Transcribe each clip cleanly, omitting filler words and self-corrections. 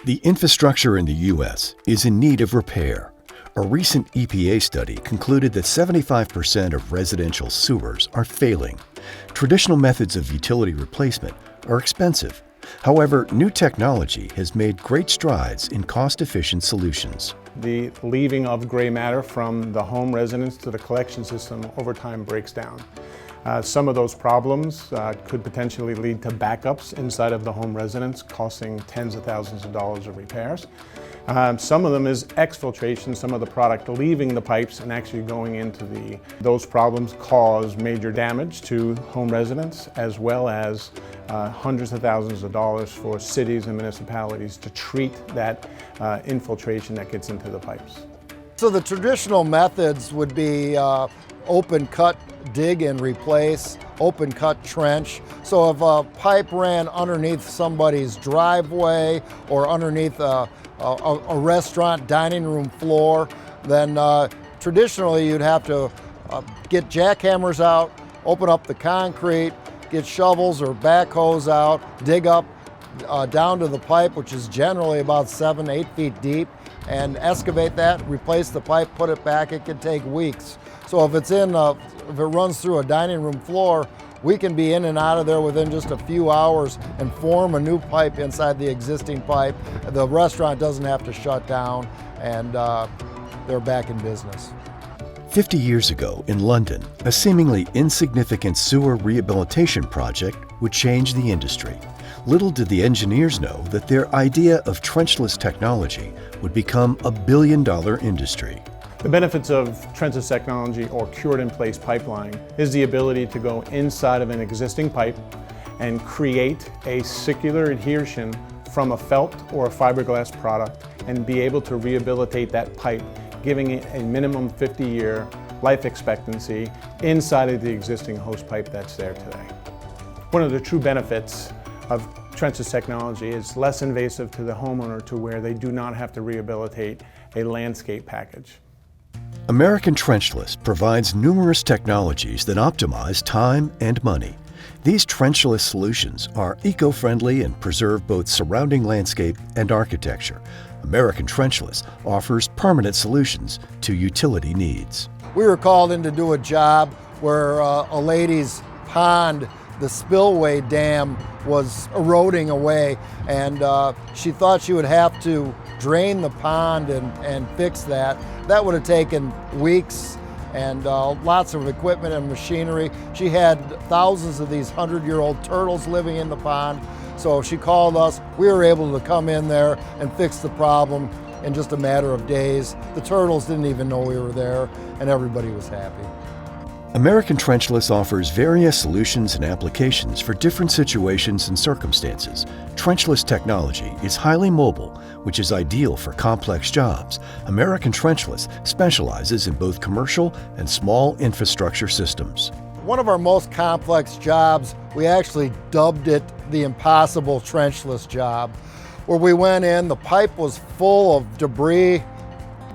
The infrastructure in the U.S. is in need of repair. A recent EPA study concluded that 75% of residential sewers are failing. Traditional methods of utility replacement are expensive. However, new technology has made great strides in cost-efficient solutions. The leaving of gray matter from the home residence to the collection system over time breaks down. Some of those problems could potentially lead to backups inside of the home residence, costing tens of thousands of dollars of repairs. Some of them is exfiltration, some of the product leaving the pipes and actually going into those problems cause major damage to home residents, as well as hundreds of thousands of dollars for cities and municipalities to treat that infiltration that gets into the pipes. So the traditional methods would be open cut, dig and replace, open cut trench. So if a pipe ran underneath somebody's driveway or underneath a restaurant dining room floor, then traditionally you'd have to get jackhammers out, open up the concrete, get shovels or backhoes out, dig up down to the pipe, which is generally about 7-8 feet deep, and excavate that, replace the pipe, put it back. It could take weeks. So if if it runs through a dining room floor, we can be in and out of there within just a few hours and form a new pipe inside the existing pipe. The restaurant doesn't have to shut down, and they're back in business. 50 years ago in London, a seemingly insignificant sewer rehabilitation project would change the industry. Little did the engineers know that their idea of trenchless technology would become a billion-dollar industry. The benefits of Trenchless technology, or cured-in-place pipeline, is the ability to go inside of an existing pipe and create a circular adhesion from a felt or a fiberglass product and be able to rehabilitate that pipe, giving it a minimum 50-year life expectancy inside of the existing hose pipe that's there today. One of the true benefits of Trenchless technology is less invasive to the homeowner, to where they do not have to rehabilitate a landscape package. American Trenchless provides numerous technologies that optimize time and money. These trenchless solutions are eco-friendly and preserve both surrounding landscape and architecture. American Trenchless offers permanent solutions to utility needs. We were called in to do a job where a lady's pond, the spillway dam, was eroding away, and she thought she would have to drain the pond and fix that. That would have taken weeks and lots of equipment and machinery. She had thousands of these 100-year-old turtles living in the pond, so she called us. We were able to come in there and fix the problem in just a matter of days. The turtles didn't even know we were there, and everybody was happy. American Trenchless offers various solutions and applications for different situations and circumstances. Trenchless technology is highly mobile, which is ideal for complex jobs. American Trenchless specializes in both commercial and small infrastructure systems. One of our most complex jobs, we actually dubbed it the impossible trenchless job, where we went in, the pipe was full of debris,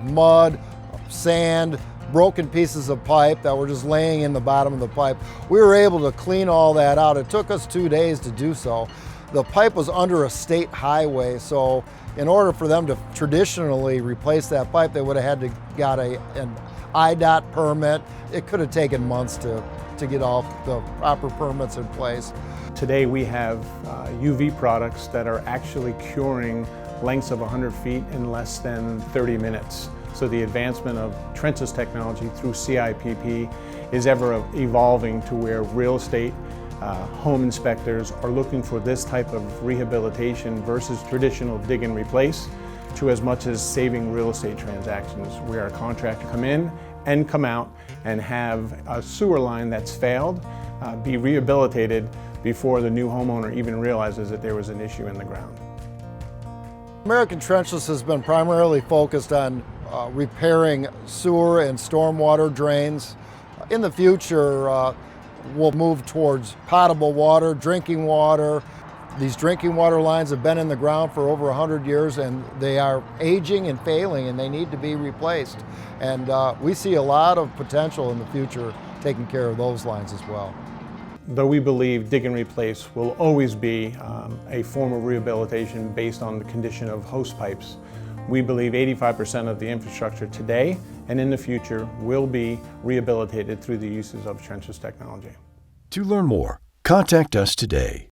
mud, sand, broken pieces of pipe that were just laying in the bottom of the pipe. We were able to clean all that out. It took us 2 days to do so. The pipe was under a state highway, so in order for them to traditionally replace that pipe, they would have had to got an IDOT permit. It could have taken months to get all the proper permits in place. Today we have UV products that are actually curing lengths of 100 feet in less than 30 minutes. So the advancement of Trenchless technology through CIPP is ever evolving to where real estate home inspectors are looking for this type of rehabilitation versus traditional dig and replace, to as much as saving real estate transactions, where a contractor come in and come out and have a sewer line that's failed be rehabilitated before the new homeowner even realizes that there was an issue in the ground. American Trenchless has been primarily focused on repairing sewer and stormwater drains. In the future, we'll move towards potable water, drinking water. These drinking water lines have been in the ground for over 100 years, and they are aging and failing, and they need to be replaced. And we see a lot of potential in the future taking care of those lines as well. Though we believe dig and replace will always be a form of rehabilitation based on the condition of host pipes, we believe 85% of the infrastructure today and in the future will be rehabilitated through the uses of trenchless technology. To learn more, contact us today.